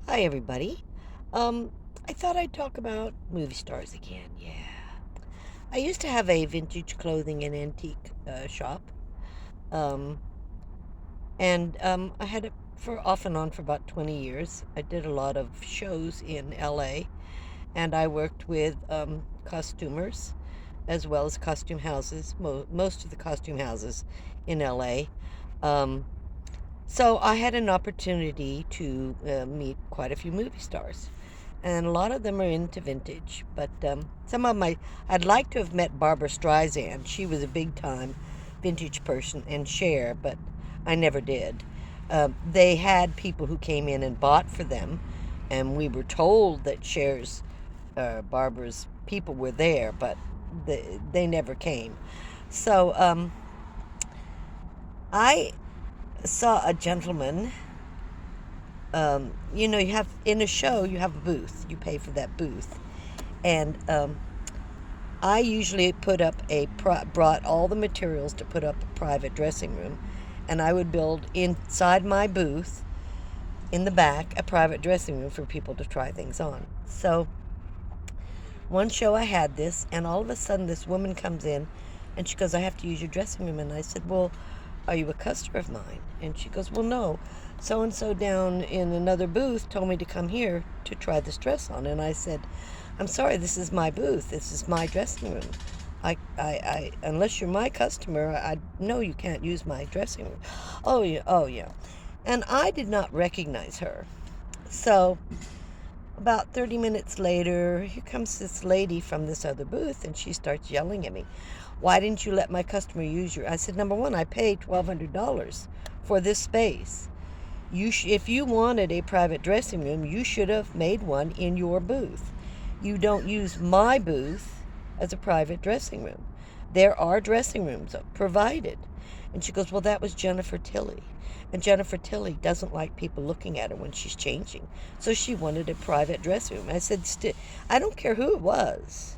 Hi, everybody. Um, I thought I'd talk about movie stars again. Yeah. I used to have a vintage clothing and antique shop. Um, and I had it for off and on for about 20 years. I did a lot of shows in L.A., and I worked with costumers as well as costume houses, most of the costume houses in L.A. Um, so I had an opportunity to meet quite a few movie stars, and a lot of them are into vintage. But some of my, I'd like to have met Barbara Streisand. She was a big time vintage person, and Cher, but I never did. They had people who came in and bought for them, and we were told that Cher's, Barbara's people were there, but they never came. So I saw a gentleman. You have in a show, you have a booth. You pay for that booth, and I usually brought all the materials to put up a private dressing room, and I would build inside my booth in the back a private dressing room for people to try things on. So one show I had this, and all of a sudden this woman comes in, and she goes, "I have to use your dressing room." And I said, "Well, are you a customer of mine?" And she goes, "Well, no. So and so down in another booth told me to come here to try this dress on." And I said, "I'm sorry, this is my booth. This is my dressing room. Unless you're my customer, I know you can't use my dressing room." Oh, yeah, oh, yeah. And I did not recognize her. So about 30 minutes later, here comes this lady from this other booth, and she starts yelling at me. "Why didn't you let my customer use your—" I said, "Number one, I paid $1,200 for this space. If you wanted a private dressing room, you should have made one in your booth. You don't use my booth as a private dressing room. There are dressing rooms provided." And she goes, "Well, that was Jennifer Tilley. And Jennifer Tilley doesn't like people looking at her when she's changing. So she wanted a private dressing room." I said, "I don't care who it was.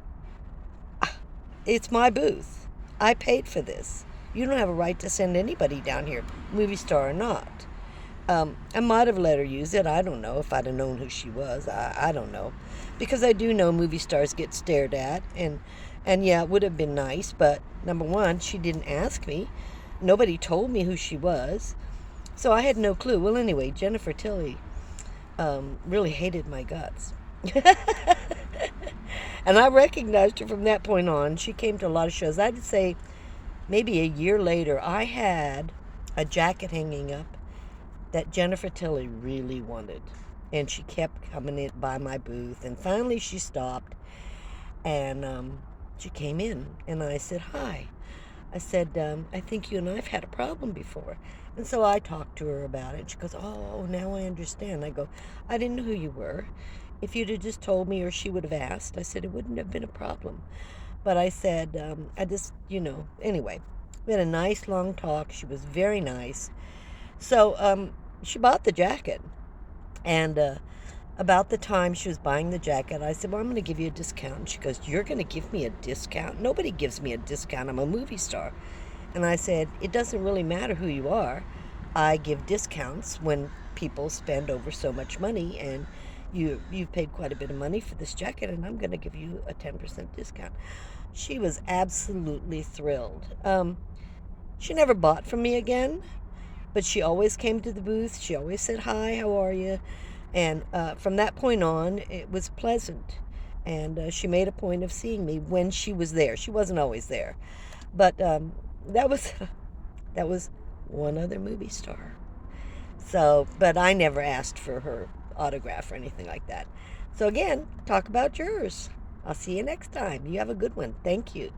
It's my booth. I paid for this. You don't have a right to send anybody down here, movie star or not." I might have let her use it. I don't know if I'd have known who she was. I don't know. Because I do know movie stars get stared at. And yeah, it would have been nice. But number one, she didn't ask me. Nobody told me who she was. So I had no clue. Well, anyway, Jennifer Tilley really hated my guts. And I recognized her from that point on. She came to a lot of shows. I'd say maybe a year later, I had a jacket hanging up that Jennifer Tilley really wanted. And she kept coming in by my booth. And finally she stopped, and she came in, and I said, "Hi." I said, "I think you and I have had a problem before." And so I talked to her about it. She goes, "Oh, now I understand." I go, "I didn't know who you were. If you'd have just told me, or she would have asked," I said, "it wouldn't have been a problem." But I said, I just, anyway, we had a nice long talk. She was very nice. So she bought the jacket. And about the time she was buying the jacket, I said, "Well, I'm going to give you a discount." And she goes, "You're going to give me a discount? Nobody gives me a discount. I'm a movie star." And I said, "It doesn't really matter who you are. I give discounts when people spend over so much money, and you've paid quite a bit of money for this jacket, and I'm going to give you a 10% discount." She was absolutely thrilled. She never bought from me again, but she always came to the booth. She always said, "Hi, how are you?" And from that point on, it was pleasant. And she made a point of seeing me when she was there. She wasn't always there, but that was that was one other movie star. So, but I never asked for her autograph or anything like that. So again, talk about yours. I'll see you next time. You have a good one. Thank you.